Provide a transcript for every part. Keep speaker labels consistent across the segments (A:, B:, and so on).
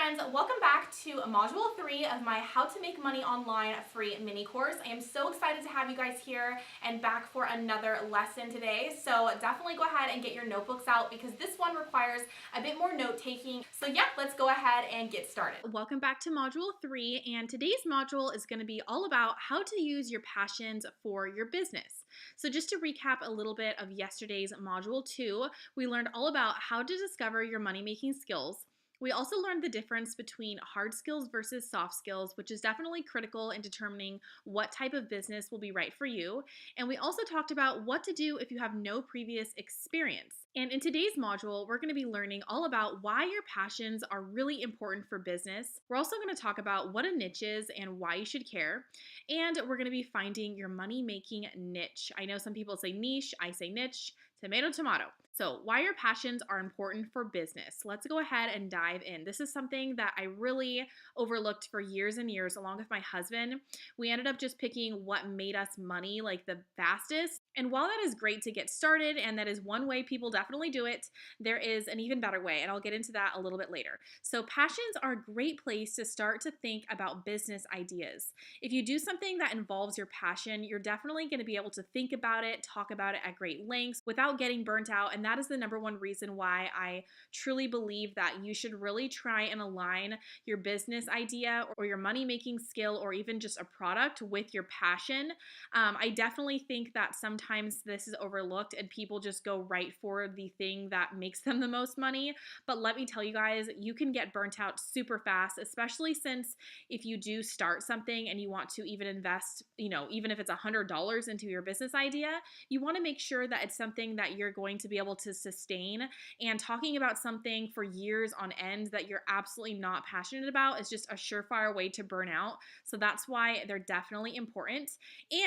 A: friends, welcome back to module 3 of my How to Make Money Online free mini course. I am so excited to have you guys here and back for another lesson today. So definitely go ahead and get your notebooks out because this one requires a bit more note taking. So yeah, let's go ahead and get started. Welcome back to module 3, and today's module is going to be all about how to use your passions for your business. So just to recap a little bit of yesterday's module 2, we learned all about how to discover your money-making skills. We also learned the difference between hard skills versus soft skills, which is definitely critical in determining what type of business will be right for you. And we also talked about what to do if you have no previous experience. And in today's module, we're going to be learning all about why your passions are really important for business. We're also going to talk about what a niche is and why you should care. And we're going to be finding your money-making niche. I know some people say niche, I say niche. Tomato, tomato. So, why your passions are important for business. Let's go ahead and dive in. This is something that I really overlooked for years and years, along with my husband. We ended up just picking what made us money like the fastest. And while that is great to get started, and that is one way people definitely do it, there is an even better way, and I'll get into that a little bit later. So, passions are a great place to start to think about business ideas. If you do something that involves your passion, you're definitely going to be able to think about it, talk about it at great lengths without getting burnt out. And that is the number one reason why I truly believe that you should really try and align your business idea or your money making skill or even just a product with your passion. I definitely think that sometimes this is overlooked and people just go right for the thing that makes them the most money. But let me tell you guys, you can get burnt out super fast, especially since if you do start something and you want to even invest, even if it's $100 into your business idea, you want to make sure that it's something that you're going to be able to sustain. And talking about something for years on end that you're absolutely not passionate about is just a surefire way to burn out. So that's why they're definitely important.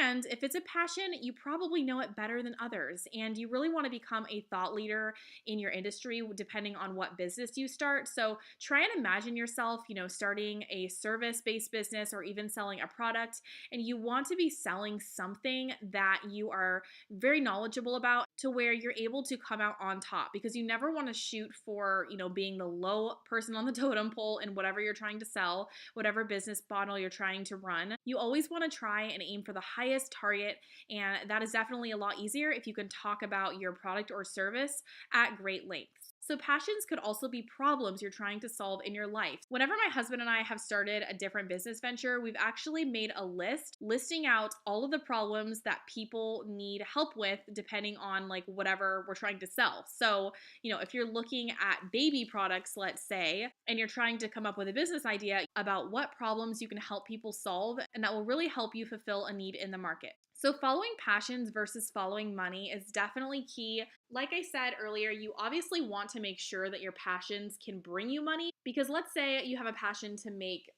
A: And if it's a passion, you probably know it better than others. And you really want to become a thought leader in your industry, depending on what business you start. So try and imagine yourself, starting a service-based business or even selling a product, and you want to be selling something that you are very knowledgeable about to where you're able to come out on top, because you never want to shoot for, being the low person on the totem pole in whatever you're trying to sell, whatever business model you're trying to run. You always want to try and aim for the highest target, and that is definitely a lot easier if you can talk about your product or service at great lengths. So passions could also be problems you're trying to solve in your life. Whenever my husband and I have started a different business venture, we've actually made a list listing out all of the problems that people need help with depending on like whatever we're trying to sell. So, if you're looking at baby products, let's say, and you're trying to come up with a business idea about what problems you can help people solve, and that will really help you fulfill a need in the market. So, following passions versus following money is definitely key. Like I said earlier, you obviously want to make sure that your passions can bring you money, because let's say you have a passion to make,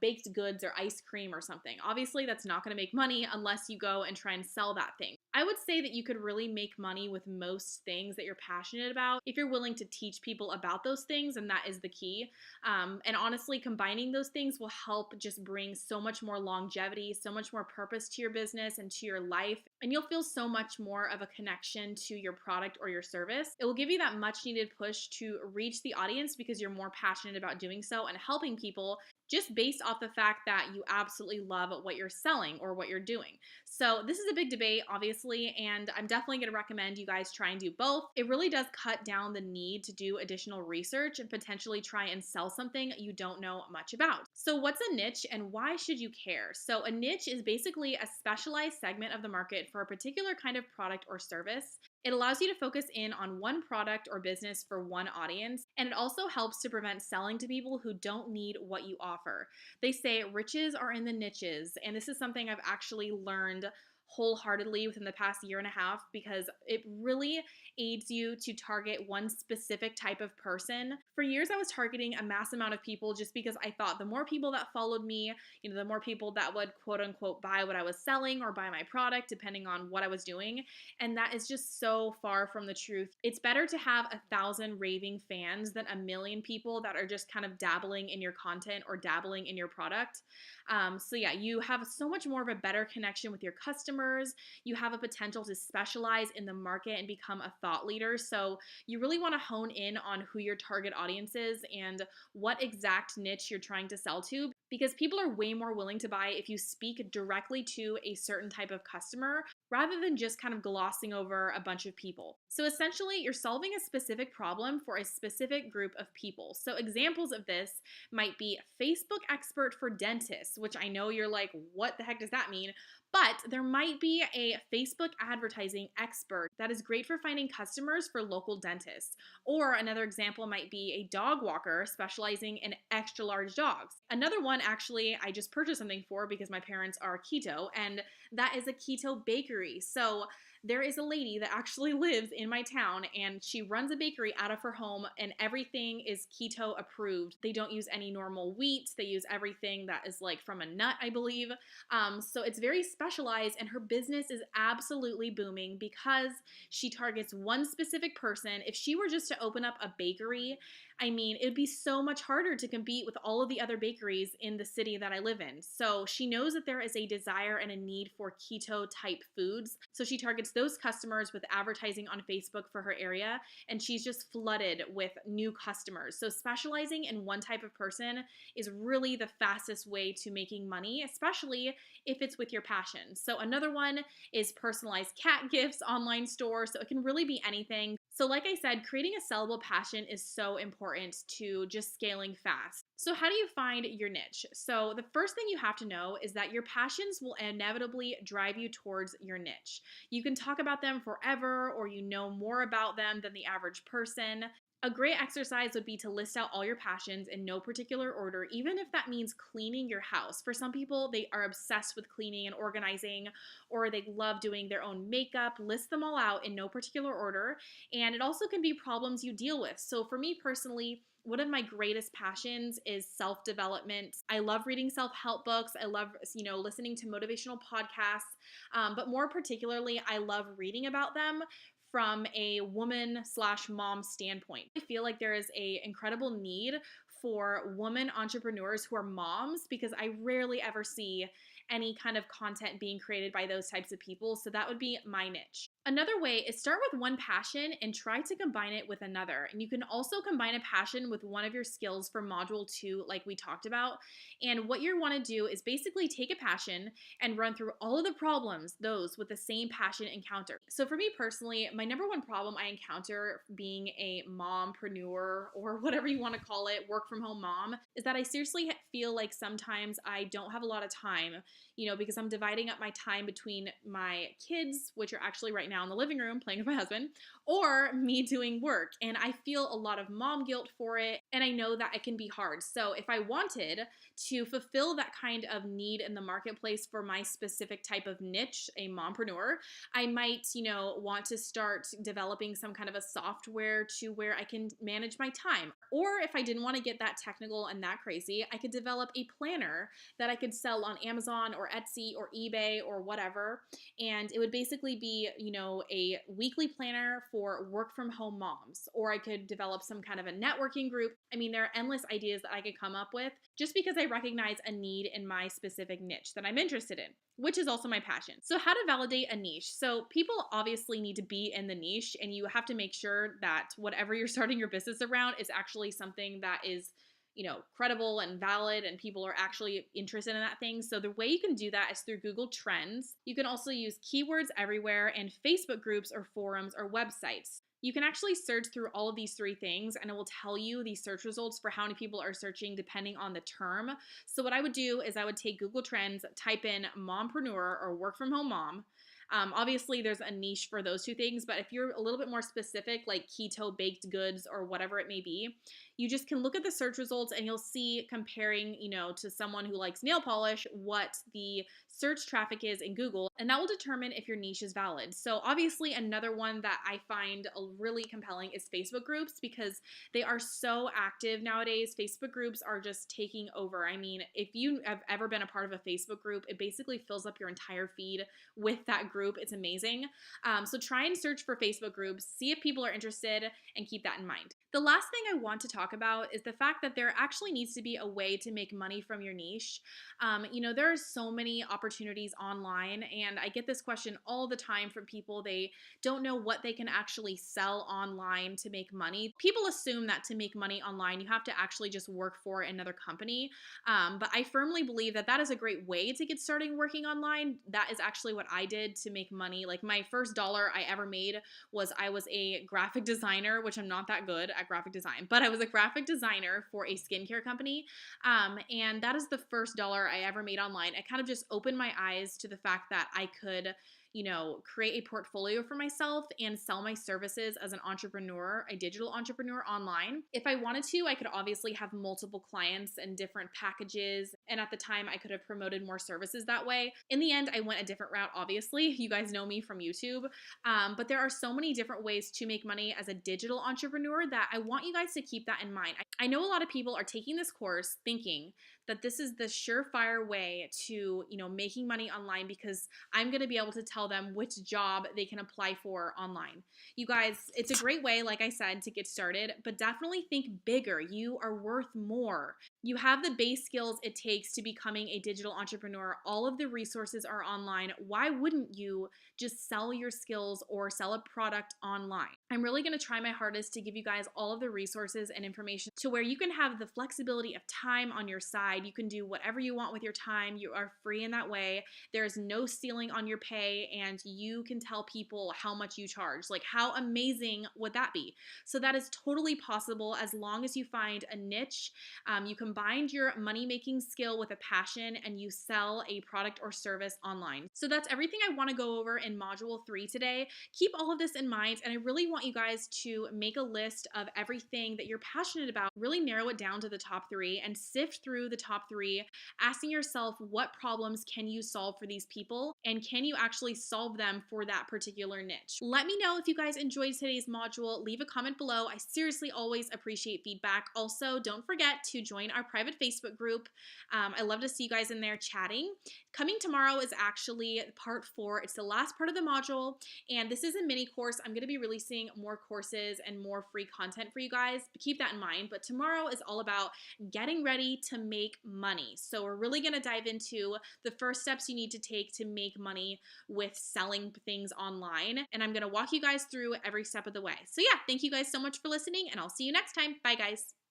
A: baked goods or ice cream or something. Obviously, that's not going to make money unless you go and try and sell that thing. I would say that you could really make money with most things that you're passionate about if you're willing to teach people about those things, and that is the key. And honestly, combining those things will help just bring so much more longevity, so much more purpose to your business and to your life. And you'll feel so much more of a connection to your product or your service. It will give you that much needed push to reach the audience because you're more passionate about doing so and helping people, just based off the fact that you absolutely love what you're selling or what you're doing. So this is a big debate, obviously, and I'm definitely going to recommend you guys try and do both. It really does cut down the need to do additional research and potentially try and sell something you don't know much about. So what's a niche and why should you care? So a niche is basically a specialized segment of the market for a particular kind of product or service. It allows you to focus in on one product or business for one audience, and it also helps to prevent selling to people who don't need what you offer. They say riches are in the niches, and this is something I've actually learned wholeheartedly within the past year and a half, because it really aids you to target one specific type of person. For years, I was targeting a mass amount of people just because I thought the more people that followed me, the more people that would quote unquote buy what I was selling or buy my product, depending on what I was doing. And that is just so far from the truth. It's better to have 1,000 raving fans than 1,000,000 people that are just kind of dabbling in your content or dabbling in your product. So yeah, you have so much more of a better connection with your customers customers. You have a potential to specialize in the market and become a thought leader. So you really want to hone in on who your target audience is and what exact niche you're trying to sell to, because people are way more willing to buy if you speak directly to a certain type of customer rather than just kind of glossing over a bunch of people. So essentially, you're solving a specific problem for a specific group of people. So examples of this might be Facebook expert for dentists, which I know you're like, what the heck does that mean? But there might be a Facebook advertising expert that is great for finding customers for local dentists. Or another example might be a dog walker specializing in extra large dogs. Another one, actually, I just purchased something for because my parents are keto, and that is a keto bakery. So there is a lady that actually lives in my town, and she runs a bakery out of her home, and everything is keto approved. They don't use any normal wheat. They use everything that is like from a nut, I believe. So it's very specialized, and her business is absolutely booming because she targets one specific person. If she were just to open up a bakery, I mean, it would be so much harder to compete with all of the other bakeries in the city that I live in. So she knows that there is a desire and a need for keto type foods. So she targets those customers with advertising on Facebook for her area, and she's just flooded with new customers. So specializing in one type of person is really the fastest way to making money, especially if it's with your passion. So another one is personalized cat gifts online store. So it can really be anything. So like I said, creating a sellable passion is so important to just scaling fast. So how do you find your niche? So the first thing you have to know is that your passions will inevitably drive you towards your niche. You can talk about them forever, or you know more about them than the average person. A great exercise would be to list out all your passions in no particular order, even if that means cleaning your house. For some people, they are obsessed with cleaning and organizing, or they love doing their own makeup. List them all out in no particular order. And it also can be problems you deal with. So for me personally, one of my greatest passions is self-development. I love reading self-help books. I love, listening to motivational podcasts. But more particularly, I love reading about them from a woman/mom standpoint. I feel like there is an incredible need for women entrepreneurs who are moms, because I rarely ever see any kind of content being created by those types of people. So that would be my niche. Another way is start with one passion and try to combine it with another. And you can also combine a passion with one of your skills for module 2, like we talked about. And what you want to do is basically take a passion and run through all of the problems those with the same passion encounter. So for me personally, my number one problem I encounter being a mompreneur, or whatever you want to call it, work from home mom, is that I seriously feel like sometimes I don't have a lot of time, because I'm dividing up my time between my kids, which are actually right now in the living room playing with my husband, or me doing work. And I feel a lot of mom guilt for it. And I know that it can be hard. So if I wanted to fulfill that kind of need in the marketplace for my specific type of niche, a mompreneur, I might, want to start developing some kind of a software to where I can manage my time. Or if I didn't want to get that technical and that crazy, I could develop a planner that I could sell on Amazon or Etsy or eBay or whatever. And it would basically be, a weekly planner for work from home moms. Or I could develop some kind of a networking group. I mean, there are endless ideas that I could come up with just because I recognize a need in my specific niche that I'm interested in, which is also my passion. So how to validate a niche. So people obviously need to be in the niche, and you have to make sure that whatever you're starting your business around is actually something that is credible and valid, and people are actually interested in that thing. So the way you can do that is through Google Trends. You can also use keywords everywhere and Facebook groups or forums or websites. You can actually search through all of these 3 things, and it will tell you the search results for how many people are searching depending on the term. So what I would do is I would take Google Trends, type in mompreneur or work from home mom. Obviously, there's a niche for those 2 things, but if you're a little bit more specific, like keto baked goods or whatever it may be, you just can look at the search results and you'll see, comparing, to someone who likes nail polish, what the search traffic is in Google, and that will determine if your niche is valid. So obviously, another one that I find really compelling is Facebook groups, because they are so active nowadays. Facebook groups are just taking over. I mean, if you have ever been a part of a Facebook group, it basically fills up your entire feed with that group. It's amazing. So try and search for Facebook groups, see if people are interested, and keep that in mind. The last thing I want to talk about is the fact that there actually needs to be a way to make money from your niche. There are so many opportunities online, and I get this question all the time from people. They don't know what they can actually sell online to make money. People assume that to make money online, you have to actually just work for another company. But I firmly believe that that is a great way to get started working online. That is actually what I did to make money. Like my first dollar I ever made was I was a graphic designer, which I'm not that good at graphic design, but I was a graphic designer for a skincare company. And that is the first dollar I ever made online. It kind of just opened my eyes to the fact that I could create a portfolio for myself and sell my services as an entrepreneur, a digital entrepreneur online. If I wanted to, I could obviously have multiple clients and different packages. And at the time, I could have promoted more services that way. In the end, I went a different route, obviously. You guys know me from YouTube. But there are so many different ways to make money as a digital entrepreneur that I want you guys to keep that in mind. I know a lot of people are taking this course thinking that this is the surefire way to, making money online because I'm going to be able to tell them which job they can apply for online. You guys, it's a great way, like I said, to get started, but definitely think bigger. You are worth more. You have the base skills it takes to becoming a digital entrepreneur. All of the resources are online. Why wouldn't you just sell your skills or sell a product online? I'm really going to try my hardest to give you guys all of the resources and information to where you can have the flexibility of time on your side. You can do whatever you want with your time. You are free in that way. There's no ceiling on your pay, and you can tell people how much you charge. Like, how amazing would that be? So that is totally possible as long as you find a niche. You combine your money-making skill with a passion, and you sell a product or service online. So that's everything I want to go over in Module 3 today. Keep all of this in mind, and I really want you guys to make a list of everything that you're passionate about. Really narrow it down to the top 3 and sift through the top 3, asking yourself what problems can you solve for these people, and can you actually solve them for that particular niche? Let me know if you guys enjoyed today's module. Leave a comment below. I seriously always appreciate feedback. Also, don't forget to join our private Facebook group. I love to see you guys in there chatting. Coming tomorrow is actually part 4. It's the last part of the module, and this is a mini course. I'm going to be releasing more courses and more free content for you guys. Keep that in mind. But tomorrow is all about getting ready to make money. So we're really going to dive into the first steps you need to take to make money with selling things online. And I'm going to walk you guys through every step of the way. So yeah, thank you guys so much for listening, and I'll see you next time. Bye, guys.